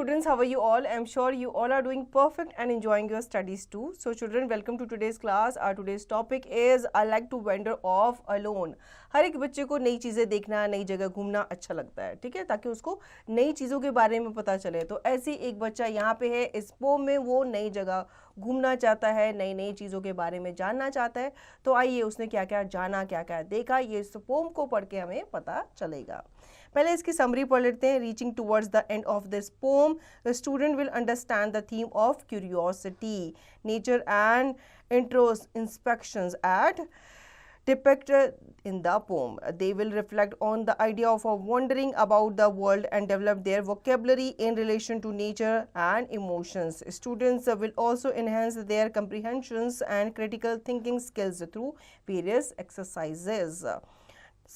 students, how are you all? I'm sure you all are doing perfect and enjoying your studies too. So children, welcome to today's class. Our today's topic is I like to wander off alone. हर एक बच्चे को नई चीज़ें देखना, नई जगह घूमना अच्छा लगता है, ठीक है, ताकि उसको नई चीज़ों के बारे में पता चले। तो ऐसी एक बच्चा यहाँ पे है, इस पोम में वो नई जगह घूमना चाहता है, नई नई चीज़ों के बारे में जानना चाहता है। तो आइए उसने क्या क्या जाना, क्या क्या देखा, ये इस पोम को पढ़ के हमें पता चलेगा। पहले इसकी समरी पढ़ लेते हैं। Reaching towards the end of this poem the student will understand the theme of curiosity, nature and inspections at depicted in the poem. They will reflect on the idea of wondering about the world and develop their vocabulary in relation to nature and emotions. Students will also enhance their comprehensions and critical thinking skills through various exercises.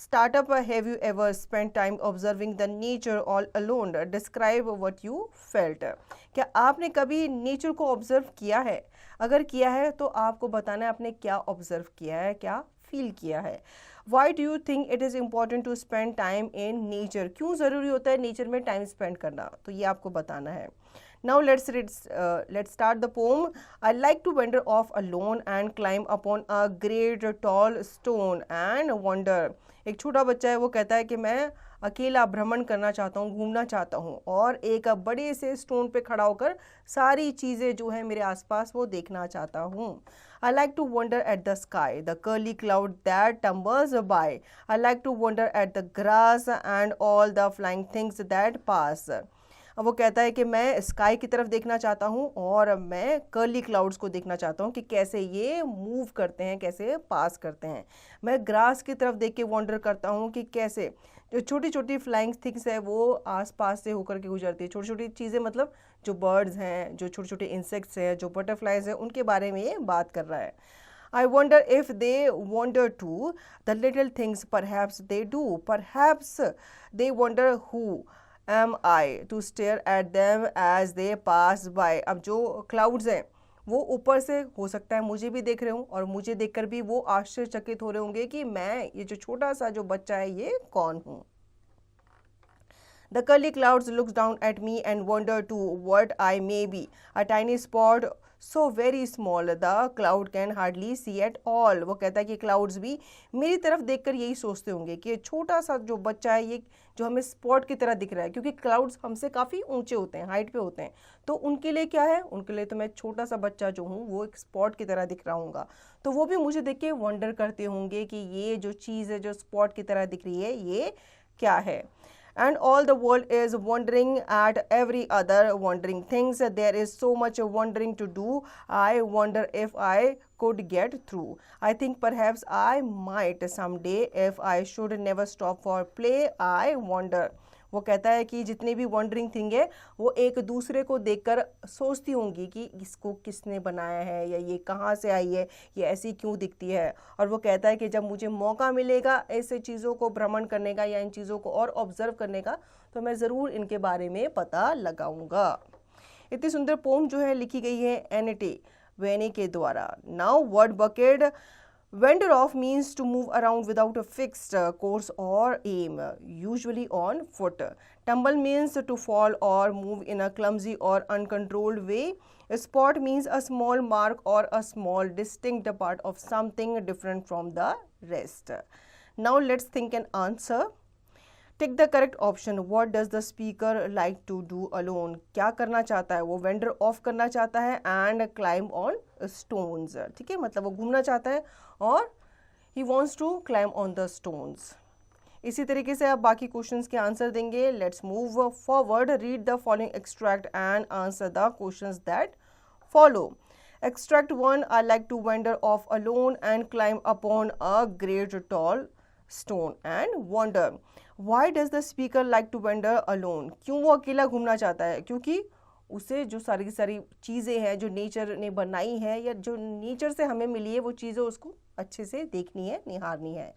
Startup, have you ever spent time observing the nature all alone? Describe what you felt. क्या आपने कभी nature को observe किया है? अगर किया है तो आपको बताना है आपने क्या ऑब्जर्व किया है, क्या फील किया है। Why do you think it is important to spend time in nature? क्यों ज़रूरी होता है नेचर में टाइम स्पेंड करना? तो ये आपको बताना है। Now let's start the poem. I like to wander off alone and climb upon a great tall stone and wonder. एक छोटा बच्चा है, वो कहता है कि मैं अकेला भ्रमण करना चाहता हूँ, घूमना चाहता हूँ और एक बड़े से स्टोन पे खड़ा होकर सारी चीज़ें जो है मेरे आसपास वो देखना चाहता हूँ। I like to wonder at the sky, the curly cloud that tumbles by. I like to wonder at the grass and all the flying things that pass. अब वो कहता है कि मैं स्काई की तरफ देखना चाहता हूँ और मैं कर्ली क्लाउड्स को देखना चाहता हूँ कि कैसे ये मूव करते हैं, कैसे पास करते हैं। मैं ग्रास की तरफ देख के वॉन्डर करता हूँ कि कैसे जो छोटी छोटी फ्लाइंग थिंग्स है वो आसपास से होकर के गुजरती है। छोटी छोटी चीज़ें मतलब जो बर्ड्स हैं, जो छोटे छोटे इंसेक्ट्स हैं, जो बटरफ्लाइज हैं, उनके बारे में ये बात कर रहा है। I wonder if they wonder too. The little things perhaps they do. Perhaps they wonder who am I to stare at them as they pass by. अब जो क्लाउड्स हैं वो ऊपर से हो सकता है मुझे भी देख रहे हूँ और मुझे देखकर भी वो आश्चर्यचकित हो रहे होंगे कि मैं ये जो छोटा सा जो बच्चा है ये कौन हूँ। The curly clouds looks down at me and wonder too what I may be. A tiny spot so very small the cloud can hardly see at all. वो कहता है कि क्लाउड्स भी मेरी तरफ देखकर यही सोचते होंगे कि ये छोटा सा जो बच्चा है ये जो हमें स्पॉट की तरह दिख रहा है, क्योंकि क्लाउड्स हमसे काफ़ी ऊंचे होते हैं, हाइट पे होते हैं। तो उनके लिए क्या है, उनके लिए तो मैं छोटा सा बच्चा जो हूँ वो एक स्पॉट की तरह दिख रहा हूँगा। तो वो भी मुझे देख के वंडर करते होंगे कि ये जो चीज़ है जो स्पॉट की तरह दिख रही है ये क्या है। And all the world is wondering at every other wondering things. There is so much wondering to do. I wonder if I could get through. I think perhaps I might someday if I should never stop for play. I wonder. वो कहता है कि जितने भी wandering thing है वो एक दूसरे को देखकर सोचती होंगी कि इसको किसने बनाया है या ये कहाँ से आई है, ये ऐसी क्यों दिखती है। और वो कहता है कि जब मुझे मौका मिलेगा ऐसे चीज़ों को भ्रमण करने का या इन चीज़ों को और ऑब्जर्व करने का तो मैं ज़रूर इनके बारे में पता लगाऊंगा। इतनी सुंदर पोम जो है लिखी गई है एनेटे वेने के द्वारा। Now word bucket Wander off means to move around without a fixed course or aim, usually on foot. Tumble means to fall or move in a clumsy or uncontrolled way. A spot means a small mark or a small distinct part of something different from the rest. Now let's think and answer. Take the correct option. What does the speaker like to do alone? क्या करना चाहता है वो? Vendor of करना चाहता है and climb on stones. ठीक है, मतलब वो घूमना चाहता है और he wants to climb on the stones. इसी तरीके से आप बाकी क्वेश्चंस के आंसर देंगे. Let's move forward. Read the following extract and answer the questions that follow. Extract 1. I like to wander off alone and climb upon a great tall stone and wonder. Why does the speaker like to wander alone? क्यों वो अकेला घूमना चाहता है? क्योंकि उसे जो सारी की सारी चीज़ें हैं जो नेचर ने बनाई है या जो नेचर से हमें मिली है वो चीज़ें उसको अच्छे से देखनी है, निहारनी है।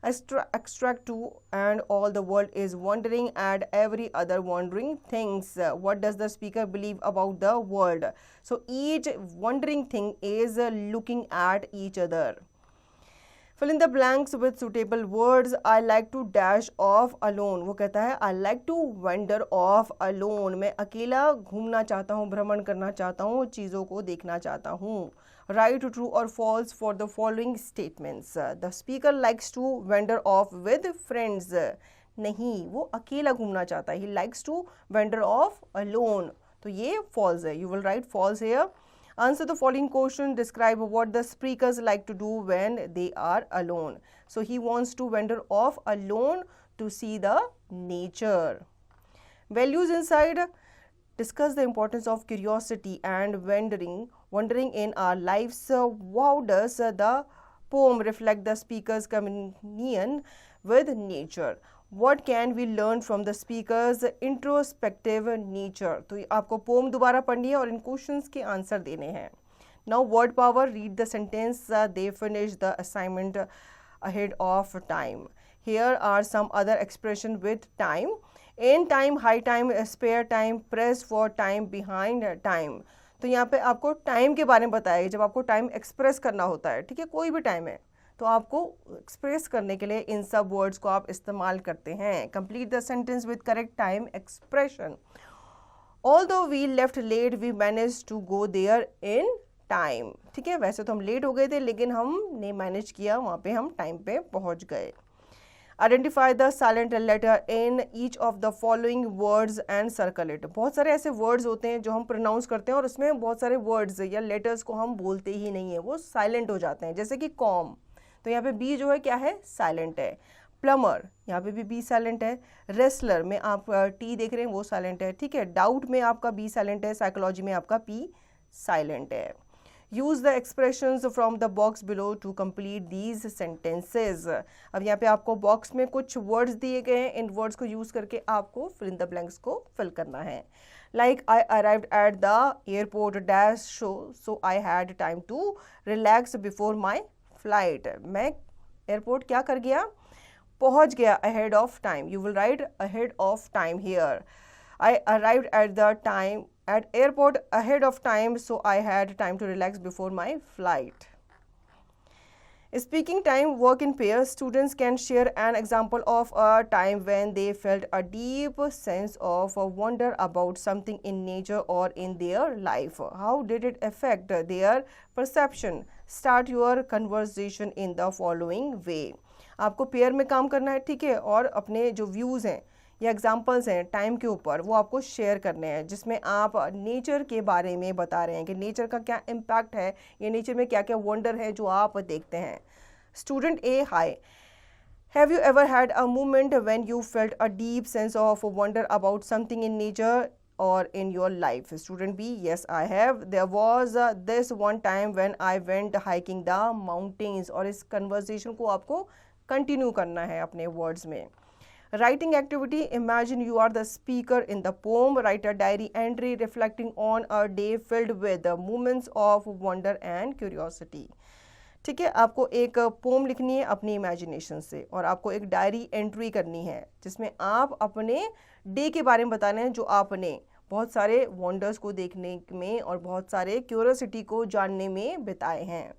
Extract 2. And all the world is wondering at every other wondering things. What does the speaker believe about the world? So each wondering thing is looking at each other. Fill in the blanks with suitable words. I like to dash off alone. वो कहता है I like to wander off alone. मैं अकेला घूमना चाहता हूँ, भ्रमण करना चाहता हूँ, चीज़ों को देखना चाहता हूँ. राइट ट्रू और false for the following statements. The speaker likes to wander off with friends. नहीं, वो अकेला घूमना चाहता है. He likes to wander off alone. तो ये फॉल्स है. You will write false here. Answer the following question. Describe what the speakers like to do when they are alone. So he wants to wander off alone to see the nature. Values inside. Discuss the importance of curiosity and wandering in our lives. How does the poem reflect the speaker's communion with nature? What can we learn from the speaker's introspective nature? तो आपको pome दोबारा पढ़नी है और इन questions के answer देने हैं. Now word power. Read the sentence. They finished the assignment ahead of time. Here are some other expression with time. In time, high time, spare time, press for time, behind time. तो यहाँ पे आपको time के बारे में बताया. जब आपको टाइम एक्सप्रेस करना होता है, ठीक है, कोई भी टाइम है, तो आपको एक्सप्रेस करने के लिए इन सब वर्ड्स को आप इस्तेमाल करते हैं. Complete the sentence with correct time expression. Although we left late we manage to go there in time. ठीक है, वैसे तो हम लेट हो गए थे, लेकिन हमने मैनेज किया, वहाँ पे हम टाइम पे पहुँच गए. Identify the silent letter in each of the following words and circle it. बहुत सारे ऐसे वर्ड्स होते हैं जो हम प्रोनाउंस करते हैं और उसमें बहुत सारे वर्ड्स या लेटर्स को हम बोलते ही नहीं है, वो साइलेंट हो जाते हैं. जैसे कि कॉम, तो यहाँ पे बी जो है क्या है, साइलेंट है. प्लमर, यहाँ पे भी बी साइलेंट है. रेसलर में आप टी देख रहे हैं, वो साइलेंट है. ठीक है, डाउट में आपका बी साइलेंट है. साइकोलॉजी में आपका पी साइलेंट है. Use the expressions from the box below to complete these sentences. अब यहाँ पे आपको बॉक्स में कुछ वर्ड्स दिए गए हैं. इन वर्ड्स को यूज करके आपको फिल इन द ब्लैंक्स को फिल करना है. Like I arrived at the airport dash so I had time to relax before my flight. मैं एयरपोर्ट क्या कर गया, पहुंच गया. Ahead of time. You will write ahead of time here. I arrived at the time at airport ahead of time, so I had time to relax before my flight. Speaking time, work in pairs. Students can share an example of a time when they felt a deep sense of wonder about something in nature or in their life. How did it affect their perception? Start your conversation in the following way. आपको pair में काम करना है, ठीक है, और अपने जो व्यूज़ हैं या एग्जाम्पल्स हैं टाइम के ऊपर, वो आपको शेयर करने हैं, जिसमें आप नेचर के बारे में बता रहे हैं कि नेचर का क्या इम्पैक्ट है, या नेचर में क्या क्या वंडर है जो आप देखते हैं. Student A, hi, have you ever had a moment when you felt a deep sense of wonder about something in nature or in your life? Student B, yes I have. There was this one time when I went hiking the mountains. और इस conversation को आपको continue करना है अपने words में. Writing activity. Imagine you are the speaker in the poem. Write a diary entry reflecting on a day filled with moments of wonder and curiosity. ठीक है, आपको एक पोम लिखनी है अपनी इमेजिनेशन से और आपको एक डायरी एंट्री करनी है जिसमें आप अपने डे के बारे में बताना है जो आपने बहुत सारे वंडर्स को देखने में और बहुत सारे क्यूरियोसिटी को जानने में बिताए हैं.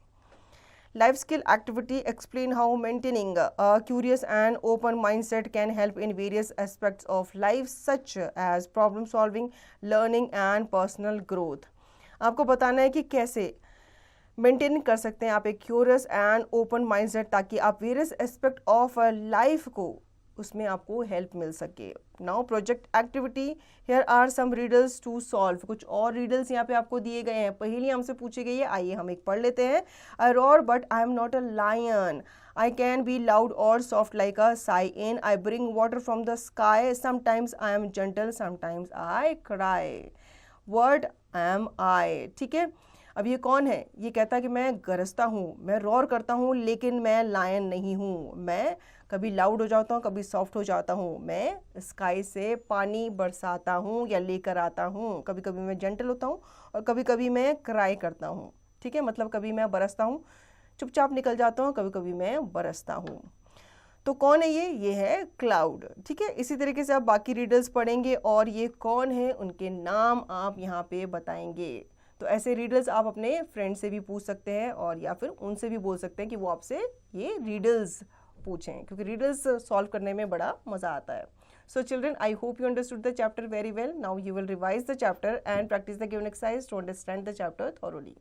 Life skill activity. Explain how maintaining a curious and open mindset can help in various aspects of life such as problem solving, learning and personal growth. आपको बताना है कि कैसे मेंटेन कर सकते हैं आप एक क्यूरियस एंड ओपन माइंडसेट ताकि आप वेरियस एस्पेक्ट ऑफ लाइफ को उसमें आपको हेल्प मिल सके. Now project activity. Here are some riddles to solve. कुछ और रीडल्स यहाँ पे आपको दिए गए हैं. पहली हमसे पूछी गई है, आइए हम एक पढ़ लेते हैं. I roar but I am not a lion. I can be loud or soft like a cyan. I bring water from the sky. Sometimes I am gentle, sometimes I cry. What am I? ठीक है, अब ये कौन है? ये कहता है कि मैं गरजता हूँ, मैं रोर करता हूँ, लेकिन मैं लायन नहीं हूँ. मैं कभी लाउड हो जाता हूँ, कभी सॉफ्ट हो जाता हूँ. मैं स्काई से पानी बरसाता हूँ या लेकर आता हूँ. कभी कभी मैं जेंटल होता हूँ और कभी कभी मैं क्राई करता हूँ. ठीक है, मतलब कभी मैं बरसता हूँ, चुपचाप निकल जाता हूँ, कभी कभी मैं बरसता हूँ. तो कौन है ये है क्लाउड. ठीक है, इसी तरीके से आप बाकी रीडर्स पढ़ेंगे और ये कौन है उनके नाम आप यहाँ पे बताएंगे. तो ऐसे रीडल्स आप अपने फ्रेंड से भी पूछ सकते हैं और या फिर उनसे भी बोल सकते हैं कि वो आपसे ये रीडल्स पूछें, क्योंकि रीडल्स सॉल्व करने में बड़ा मज़ा आता है. So children, I hope you understood the chapter very well. Now you will revise the chapter and practice the given exercise to understand the chapter thoroughly.